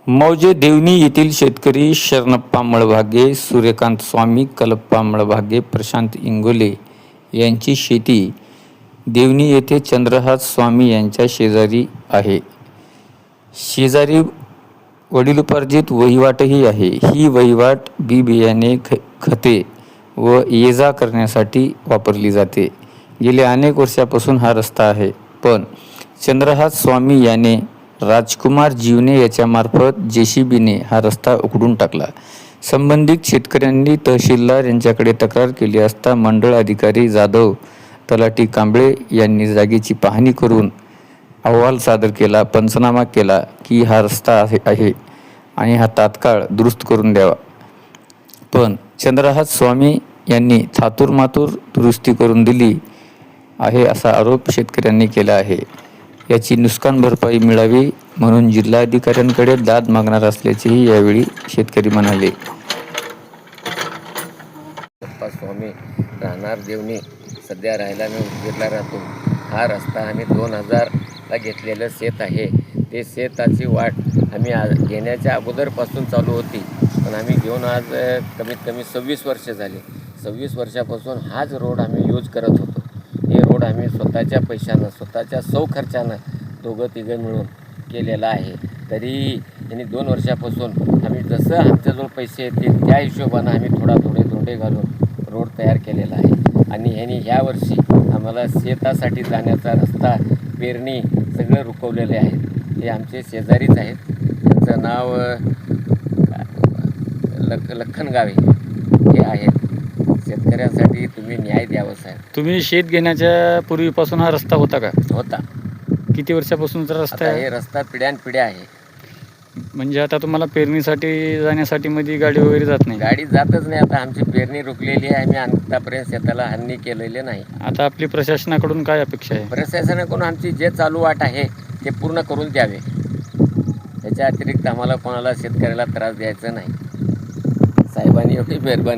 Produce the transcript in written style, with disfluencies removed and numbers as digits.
मौजे देवणी येथील शेतकरी शरणप्पा मळभागे, सूर्यकांत स्वामी, कलप्पा मळभागे, प्रशांत इंगोले यांची शेती देवणी येथे चंद्रहास स्वामी यांच्या शेजारी आहे. शेजारी वडिलोपार्जित वहिवाटही आहे. ही वहिवाट बी बियाणे, खते व ये-जा करण्यासाठी वापरली जाते. गेल्या अनेक वर्षापासून हा रस्ता आहे, पण चंद्रहास स्वामी याने राजकुमार जीवने याच्यामार्फत JCBने हा रस्ता उखडून टाकला. संबंधित शेतकऱ्यांनी तहसीलदार यांच्याकडे तक्रार केली असता मंडळ अधिकारी जाधव, तलाठी कांबळे यांनी जागेची पाहणी करून अहवाल सादर केला. पंचनामा केला की हा रस्ता आहे आणि हा तात्काळ दुरुस्त करून द्यावा. पण चंद्रहास स्वामी यांनी थातूरमातूर दुरुस्ती करून दिली आहे असा आरोप शेतकऱ्यांनी केला आहे. याची नुकसान भरपाई मिळावी म्हणून जिल्हाधिकाऱ्यांकडे दाद मागणार असल्याचेही यावेळी शेतकरी म्हणाले. स्वामी राहणार देवणी, सध्या राहायला मी उदगीरला राहतो. हा रस्ता आम्ही 2000ला घेतलेलं शेत आहे. ते शेताची वाट आम्ही घेण्याच्या अगोदरपासून चालू होती, पण आम्ही घेऊन आज कमीत कमी 26 वर्ष झाली. 26 वर्षापासून हाच रोड आम्ही यूज करत होतो. हे रोड आम्ही स्वतःच्या पैशानं, स्वतःच्या सौ खर्चानं दोघं तिघं मिळून केलेला आहे. तरी यांनी 2 वर्षापासून आम्ही जसं आमच्याजवळ पैसे येतील त्या हिशोबानं आम्ही थोडे धोंडे घालून रोड तयार केलेला आहे. आणि ह्यांनी ह्या वर्षी आम्हाला शेतासाठी जाण्याचा रस्ता, पेरणी सगळं रुकवलेले आहेत. हे आमचे शेजारीच आहेत. त्यांचं नाव लखनगावे हे आहेत. शेतकऱ्यांसाठी तुम्ही न्याय द्यावा साहेब. तुम्ही शेत घेण्याच्या पूर्वीपासून हा रस्ता होता का? होता. किती वर्षापासूनचा रस्ता आहे? हे रस्ता पिढ्यानपिढ्या आहे. म्हणजे आता तुम्हाला पेरणीसाठी जाण्यासाठी मध्ये गाडी वगैरे जात नाही? गाडी जातच नाही. आता आमची पेरणी रुकलेली आहे. आम्ही आतापर्यंत शेताला हानी केलेले नाही. आता आपली प्रशासनाकडून काय अपेक्षा आहे? प्रशासनाकडून आमची जे चालू वाट आहे ते पूर्ण करून द्यावे. त्याच्या अतिरिक्त आम्हाला कोणाला शेतकऱ्याला त्रास द्यायचा नाही. साहेबांनी एवढी मेहरबानी